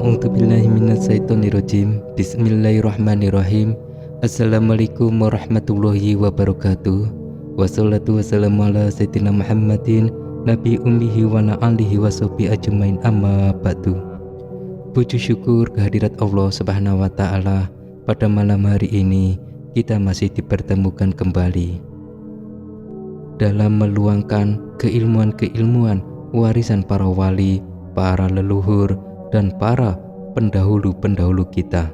A'udzubillahi minasyaitonirrajim. Bismillahirrahmanirrahim. Assalamualaikum warahmatullahi wabarakatuh. Wassalatu wassalamu ala sayyidina Muhammadin Nabi ummihi wa ala alihi wa sahbihi ajmain, amma ba'du. Puji syukur kehadirat Allah Subhanahu wa taala, pada malam hari ini kita masih dipertemukan kembali dalam meluangkan keilmuan-keilmuan warisan para wali, para leluhur, dan para pendahulu-pendahulu kita.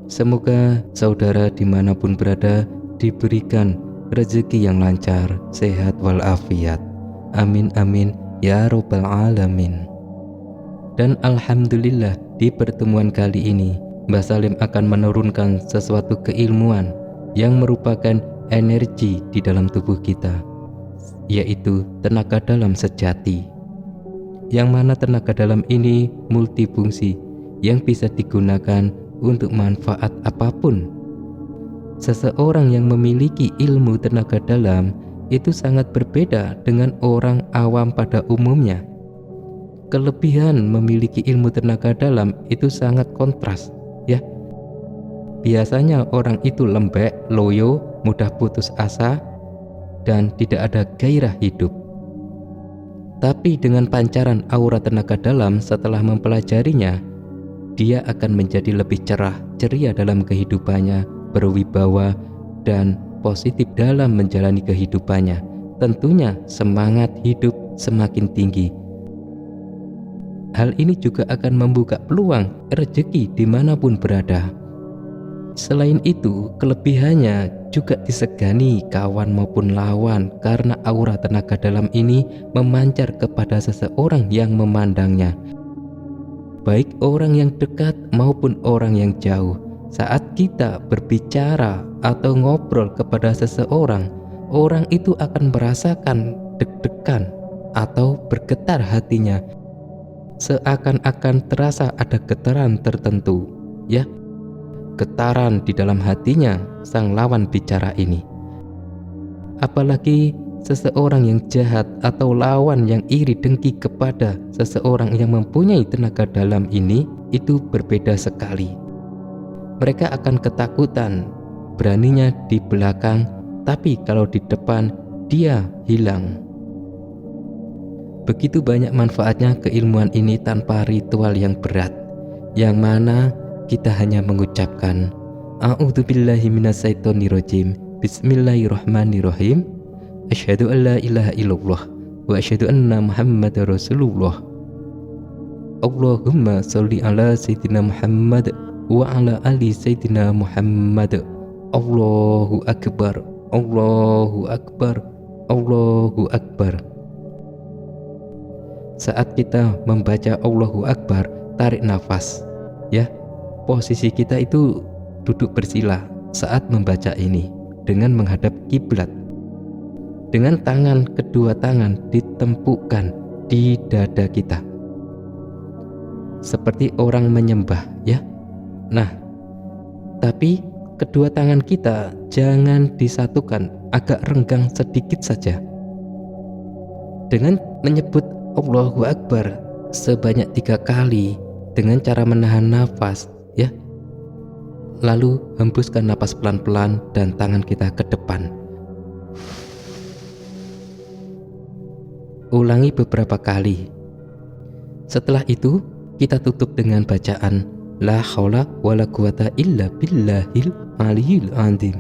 Semoga saudara dimanapun berada diberikan rezeki yang lancar, sehat walafiat. Amin amin ya robbal alamin. Dan alhamdulillah, di pertemuan kali ini Mbah Salim akan menurunkan sesuatu keilmuan yang merupakan energi di dalam tubuh kita, yaitu tenaga dalam sejati, yang mana tenaga dalam ini multifungsi yang bisa digunakan untuk manfaat apapun. Seseorang yang memiliki ilmu tenaga dalam itu sangat berbeda dengan orang awam pada umumnya. Kelebihan memiliki ilmu tenaga dalam itu sangat kontras, ya. Biasanya orang itu lembek, loyo, mudah putus asa, dan tidak ada gairah hidup. Tapi dengan pancaran aura tenaga dalam, setelah mempelajarinya, dia akan menjadi lebih cerah, ceria dalam kehidupannya, berwibawa, dan positif dalam menjalani kehidupannya. Tentunya semangat hidup semakin tinggi. Hal ini juga akan membuka peluang rezeki dimanapun berada. Selain itu, kelebihannya juga disegani kawan maupun lawan, karena aura tenaga dalam ini memancar kepada seseorang yang memandangnya, baik orang yang dekat maupun orang yang jauh. Saat kita berbicara atau ngobrol kepada seseorang, orang itu akan merasakan deg-degan atau bergetar hatinya, seakan-akan terasa ada getaran tertentu, ya. Getaran di dalam hatinya sang lawan bicara ini. Apalagi seseorang yang jahat atau lawan yang iri dengki kepada seseorang yang mempunyai tenaga dalam ini, itu berbeda sekali. Mereka akan ketakutan, beraninya di belakang, tapi kalau di depan dia hilang. Begitu banyak manfaatnya keilmuan ini tanpa ritual yang berat, yang mana kita hanya mengucapkan A'udzubillahi minasyaitonirrajim. Bismillahirrahmanirrahim. Asyhadu an la ilaha illallah wa asyhadu anna Muhammadar Rasulullah. Allahumma sholli ala sayyidina Muhammad wa ala ali sayyidina Muhammad. Allahu akbar, Allahu akbar, Allahu akbar. Saat kita membaca Allahu akbar, tarik nafas, ya. Posisi kita itu duduk bersila saat membaca ini dengan menghadap kiblat, dengan kedua tangan ditempukkan di dada kita seperti orang menyembah, ya. Nah, tapi kedua tangan kita jangan disatukan, agak renggang sedikit saja. Dengan menyebut Allahu Akbar sebanyak 3 kali dengan cara menahan nafas, ya. Lalu hembuskan napas pelan-pelan dan tangan kita ke depan. Ulangi beberapa kali. Setelah itu kita tutup dengan bacaan La haula wala quwata illa billahil aliyil azim.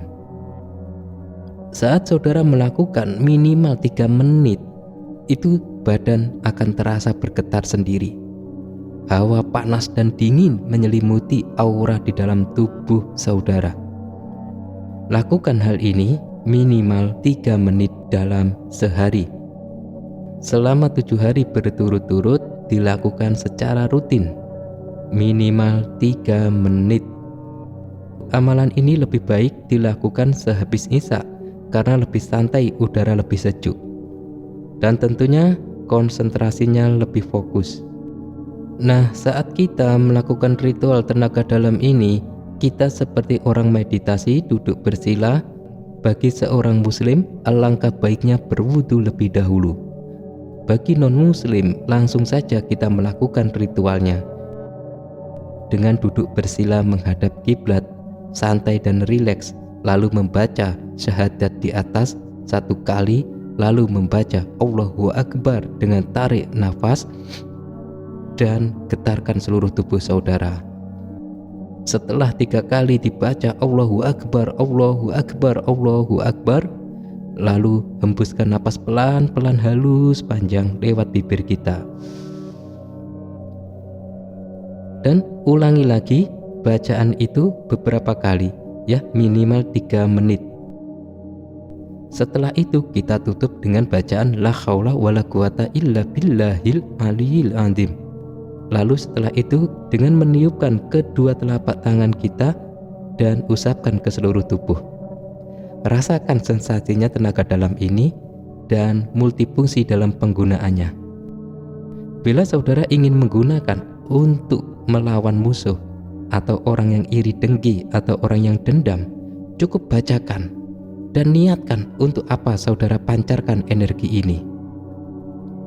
Saat saudara melakukan minimal 3 menit, itu badan akan terasa bergetar sendiri. Hawa panas dan dingin menyelimuti aura di dalam tubuh saudara. Lakukan hal ini minimal 3 menit dalam sehari. Selama 7 hari berturut-turut dilakukan secara rutin, minimal 3 menit. Amalan ini lebih baik dilakukan sehabis isya karena lebih santai, udara lebih sejuk, dan tentunya konsentrasinya lebih fokus. Nah, saat kita melakukan ritual tenaga dalam ini, kita seperti orang meditasi duduk bersila. Bagi seorang muslim, alangkah baiknya berwudu lebih dahulu. bagi non-muslim langsung saja kita melakukan ritualnya. Dengan duduk bersila menghadap kiblat, santai dan rileks, lalu membaca syahadat di atas 1 kali, lalu membaca Allahu Akbar dengan tarik nafas dan getarkan seluruh tubuh saudara. Setelah 3 kali dibaca Allahu Akbar, Allahu Akbar, Allahu Akbar, lalu hembuskan napas pelan-pelan halus panjang lewat bibir kita. Dan ulangi lagi bacaan itu beberapa kali, ya, minimal 3 menit. Setelah itu kita tutup dengan bacaan la haula wala quwata illa billahil aliyil azim. Lalu setelah itu dengan meniupkan kedua telapak tangan kita dan usapkan ke seluruh tubuh. Rasakan sensasinya tenaga dalam ini dan multifungsi dalam penggunaannya. Bila saudara ingin menggunakan untuk melawan musuh atau orang yang iri dengki atau orang yang dendam, cukup bacakan dan niatkan untuk apa saudara pancarkan energi ini.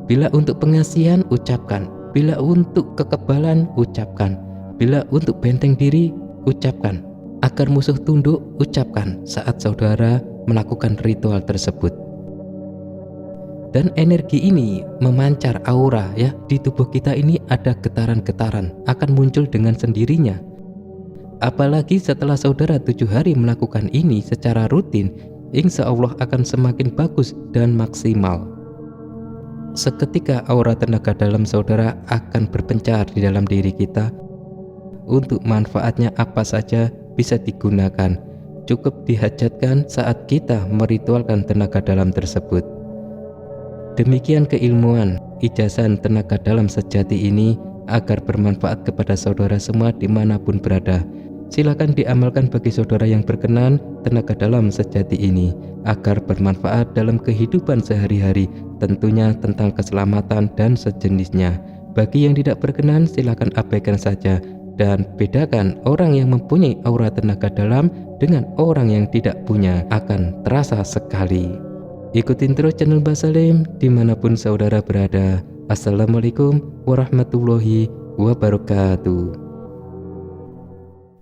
Bila untuk pengasihan, ucapkan. Bila untuk kekebalan, ucapkan. Bila untuk benteng diri, ucapkan. Agar musuh tunduk, ucapkan saat saudara melakukan ritual tersebut. Dan energi ini memancar aura, ya, di tubuh kita ini ada getaran-getaran akan muncul dengan sendirinya. Apalagi setelah saudara 7 hari melakukan ini secara rutin, insya Allah akan semakin bagus dan maksimal. Seketika aura tenaga dalam saudara akan berpencar di dalam diri kita. Untuk manfaatnya apa saja bisa digunakan, cukup dihajatkan saat kita meritualkan tenaga dalam tersebut. Demikian keilmuan ijazah tenaga dalam sejati ini agar bermanfaat kepada saudara semua dimanapun berada. Silakan diamalkan bagi saudara yang berkenan tenaga dalam sejati ini agar bermanfaat dalam kehidupan sehari-hari, tentunya tentang keselamatan dan sejenisnya. Bagi yang tidak berkenan silakan abaikan saja dan bedakan orang yang mempunyai aura tenaga dalam dengan orang yang tidak punya, akan terasa sekali. Ikutin terus channel Mbah Salim dimanapun saudara berada. Assalamualaikum warahmatullahi wabarakatuh.